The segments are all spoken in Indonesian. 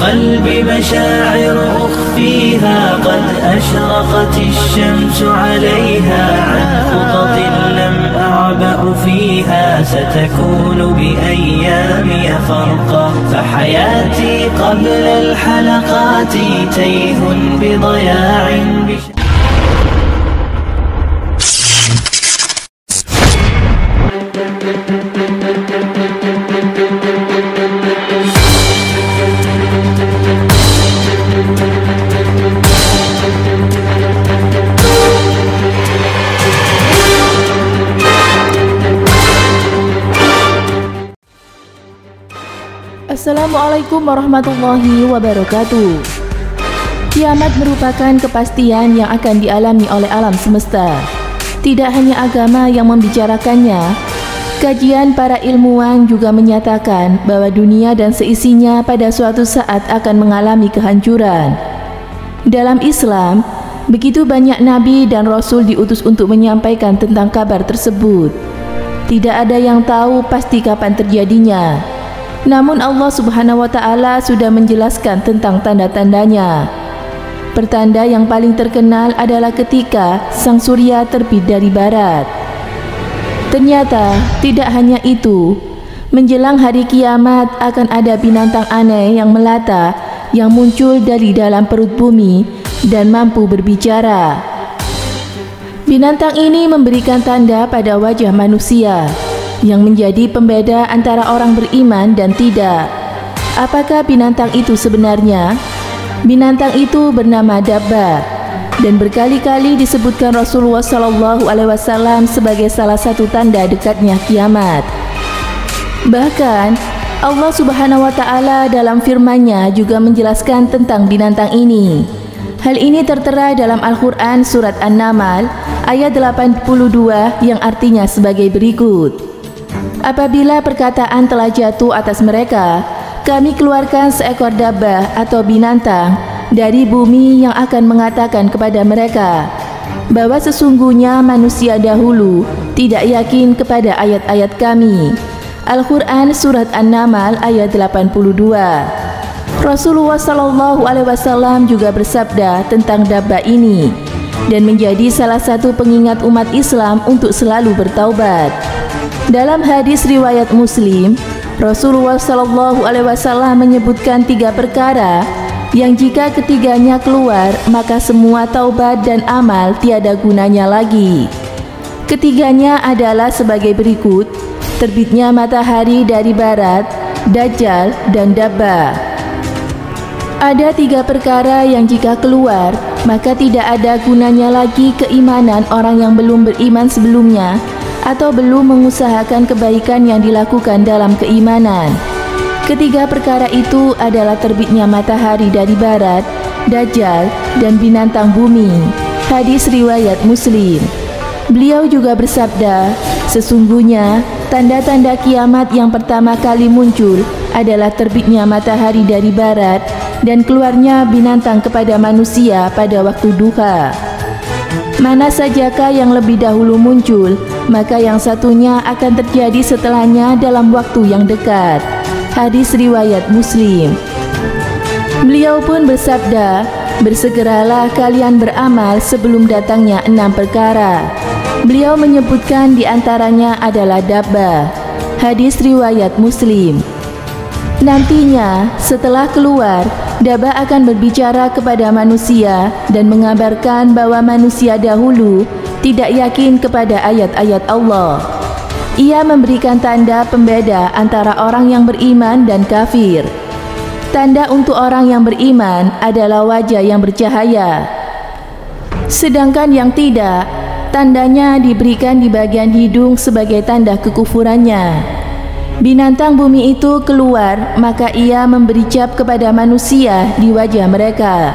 قلبي مشاعر أخفيها قد أشرقت الشمس عليها عن خطط لم أعبأ فيها ستكون بأيامي فرقا فحياتي قبل الحلقات تيه بضياع Assalamualaikum warahmatullahi wabarakatuh. Kiamat merupakan kepastian yang akan dialami oleh alam semesta. Tidak hanya agama yang membicarakannya, kajian para ilmuwan juga menyatakan bahwa dunia dan seisinya pada suatu saat akan mengalami kehancuran. Dalam Islam, begitu banyak nabi dan rasul diutus untuk menyampaikan tentang kabar tersebut. Tidak ada yang tahu pasti kapan terjadinya. Namun Allah Subhanahu wa Ta'ala sudah menjelaskan tentang tanda-tandanya. Pertanda yang paling terkenal adalah ketika sang surya terbit dari barat. Ternyata tidak hanya itu, menjelang hari kiamat akan ada binatang aneh yang melata yang muncul dari dalam perut bumi dan mampu berbicara. Binatang ini memberikan tanda pada wajah manusia yang menjadi pembeda antara orang beriman dan tidak. Apakah binatang itu sebenarnya? Binatang itu bernama Dabbar dan berkali-kali disebutkan Rasulullah SAW sebagai salah satu tanda dekatnya kiamat. Bahkan Allah Subhanahu wa Ta'ala dalam firman-Nya juga menjelaskan tentang binatang ini. Hal ini tertera dalam Al-Quran surat An-Naml ayat 82 yang artinya sebagai berikut. Apabila perkataan telah jatuh atas mereka, kami keluarkan seekor dabbah atau binatang dari bumi yang akan mengatakan kepada mereka bahwa sesungguhnya manusia dahulu tidak yakin kepada ayat-ayat kami. Al-Quran surat An-Naml ayat 82. Rasulullah SAW juga bersabda tentang dabbah ini dan menjadi salah satu pengingat umat Islam untuk selalu bertaubat. Dalam hadis riwayat Muslim, Rasulullah SAW menyebutkan 3 perkara yang jika ketiganya keluar maka semua taubat dan amal tiada gunanya lagi. Ketiganya adalah sebagai berikut: terbitnya matahari dari barat, Dajjal, dan Dabbah. Ada 3 perkara yang jika keluar maka tidak ada gunanya lagi keimanan orang yang belum beriman sebelumnya atau belum mengusahakan kebaikan yang dilakukan dalam keimanan. Ketiga perkara itu adalah terbitnya matahari dari barat, Dajjal, dan binatang bumi. Hadis riwayat Muslim. Beliau juga bersabda, sesungguhnya tanda-tanda kiamat yang pertama kali muncul adalah terbitnya matahari dari barat dan keluarnya binatang kepada manusia pada waktu duha. Mana sajakah yang lebih dahulu muncul, maka yang satunya akan terjadi setelahnya dalam waktu yang dekat. Hadis riwayat Muslim. Beliau pun bersabda, bersegeralah kalian beramal sebelum datangnya 6 perkara. Beliau menyebutkan di antaranya adalah dabbah. Hadis riwayat Muslim. Nantinya setelah keluar, dabbah akan berbicara kepada manusia dan mengabarkan bahwa manusia dahulu tidak yakin kepada ayat-ayat Allah. Ia memberikan tanda pembeda antara orang yang beriman dan kafir. Tanda untuk orang yang beriman adalah wajah yang bercahaya. Sedangkan yang tidak, tandanya diberikan di bagian hidung sebagai tanda kekufurannya. Binatang bumi itu keluar, maka ia memberi cap kepada manusia di wajah mereka.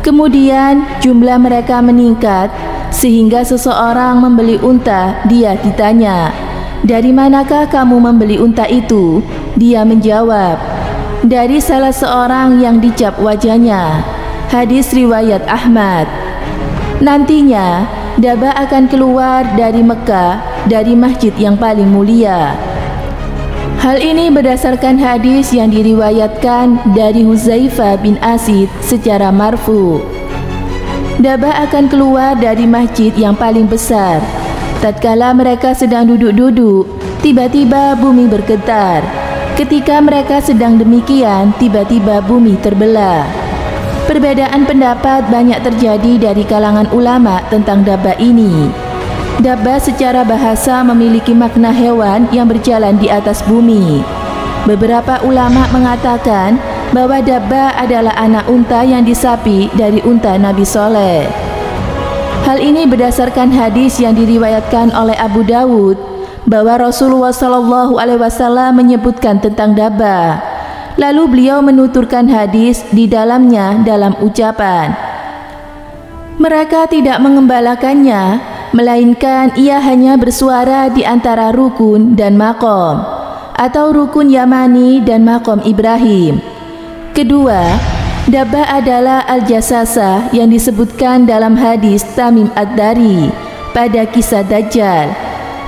Kemudian jumlah mereka meningkat, sehingga seseorang membeli unta. Dia ditanya, "Dari manakah kamu membeli unta itu?" Dia menjawab, "Dari salah seorang yang dicap wajahnya." Hadis riwayat Ahmad. Nantinya dabbah akan keluar dari Mekah, dari masjid yang paling mulia. Hal ini berdasarkan hadis yang diriwayatkan dari Huzaifah bin Asid secara marfu. Dabah akan keluar dari masjid yang paling besar. Tatkala mereka sedang duduk-duduk, tiba-tiba bumi bergetar. Ketika mereka sedang demikian, tiba-tiba bumi terbelah. Perbedaan pendapat banyak terjadi dari kalangan ulama tentang dabah ini. Dabah secara bahasa memiliki makna hewan yang berjalan di atas bumi. Beberapa ulama mengatakan bahwa dabah adalah anak unta yang disapi dari unta Nabi Soleh. Hal ini berdasarkan hadis yang diriwayatkan oleh Abu Dawud bahwa Rasulullah SAW menyebutkan tentang dabah. Lalu beliau menuturkan hadis di dalamnya dalam ucapan, mereka tidak mengembalakannya, melainkan ia hanya bersuara di antara rukun dan makom, atau rukun Yamani dan makom Ibrahim. Kedua, dabah adalah al-jasasah yang disebutkan dalam hadis Tamim Ad-Dari pada kisah Dajjal.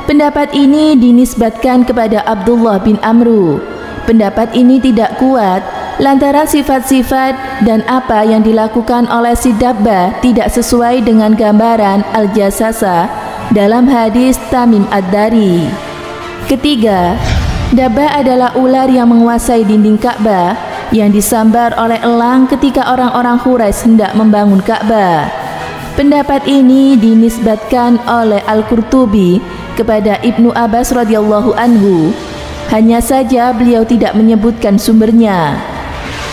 Pendapat ini dinisbatkan kepada Abdullah bin Amru. Pendapat ini tidak kuat lantaran sifat-sifat dan apa yang dilakukan oleh si dabah tidak sesuai dengan gambaran al-jasasah dalam hadis Tamim Ad-Dari. Ketiga, dabah adalah ular yang menguasai dinding Ka'bah yang disambar oleh elang ketika orang-orang Quraisy hendak membangun Ka'bah. Pendapat ini dinisbatkan oleh Al-Qurtubi kepada Ibnu Abbas radhiyallahu anhu. Hanya saja beliau tidak menyebutkan sumbernya.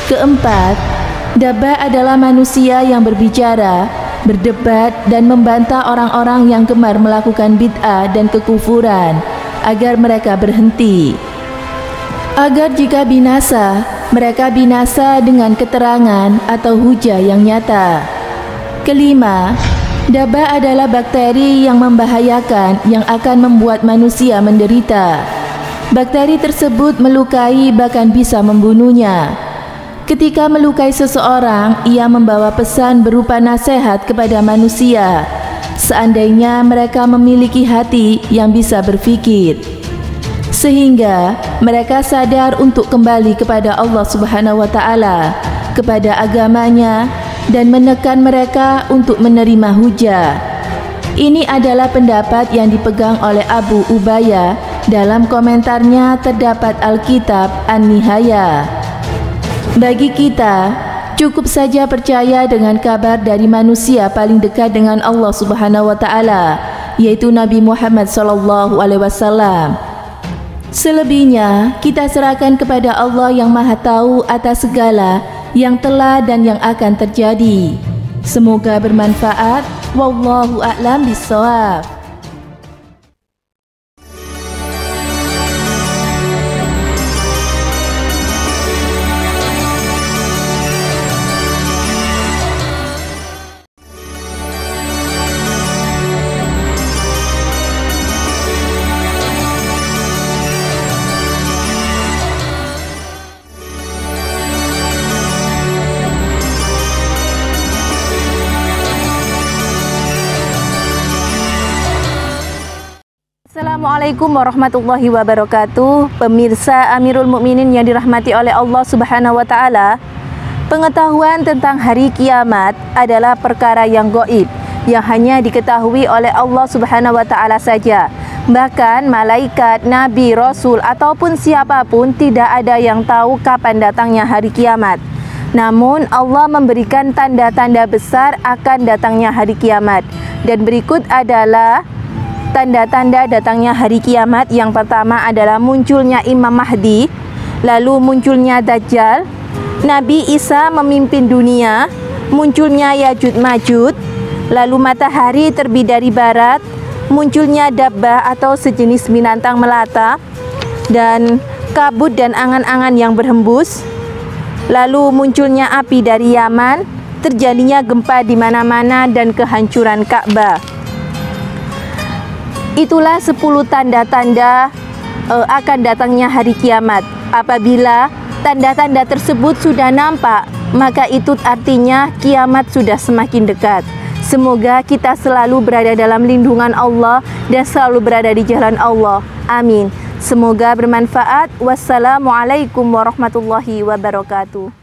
Keempat, dabah adalah manusia yang berbicara, berdebat dan membantah orang-orang yang gemar melakukan bid'ah dan kekufuran agar mereka berhenti. Agar jika binasa, mereka binasa dengan keterangan atau hujah yang nyata. Kelima, dabah adalah bakteri yang membahayakan yang akan membuat manusia menderita. Bakteri tersebut melukai bahkan bisa membunuhnya. Ketika melukai seseorang, ia membawa pesan berupa nasihat kepada manusia. Seandainya mereka memiliki hati yang bisa berpikir, sehingga mereka sadar untuk kembali kepada Allah Subhanahu wa Ta'ala, kepada agamanya, dan menekan mereka untuk menerima hujah. Ini adalah pendapat yang dipegang oleh Abu Ubayyah. Dalam komentarnya terdapat Alkitab An-Nihaya. Bagi kita, cukup saja percaya dengan kabar dari manusia paling dekat dengan Allah Subhanahu wa Ta'ala, yaitu Nabi Muhammad SAW. Selebihnya, kita serahkan kepada Allah yang Maha Tahu atas segala yang telah dan yang akan terjadi. Semoga bermanfaat. Wallahu a'lam bishawab. Assalamualaikum warahmatullahi wabarakatuh. Pemirsa Amirul Mukminin yang dirahmati oleh Allah Subhanahu wa Ta'ala, pengetahuan tentang hari kiamat adalah perkara yang gaib, yang hanya diketahui oleh Allah Subhanahu wa Ta'ala saja. Bahkan malaikat, nabi, rasul ataupun siapapun tidak ada yang tahu kapan datangnya hari kiamat. Namun Allah memberikan tanda-tanda besar akan datangnya hari kiamat. Dan berikut adalah tanda-tanda datangnya hari kiamat. Yang pertama adalah munculnya Imam Mahdi, lalu munculnya Dajjal, Nabi Isa memimpin dunia, munculnya Yajud Majud, lalu matahari terbit dari barat, munculnya dabbah atau sejenis binatang melata, dan kabut dan angan-angan yang berhembus, lalu munculnya api dari Yaman, terjadinya gempa di mana-mana dan kehancuran Ka'bah. Itulah 10 tanda-tanda akan datangnya hari kiamat. Apabila tanda-tanda tersebut sudah nampak, maka itu artinya kiamat sudah semakin dekat. Semoga kita selalu berada dalam lindungan Allah dan selalu berada di jalan Allah. Amin. Semoga bermanfaat. Wassalamualaikum warahmatullahi wabarakatuh.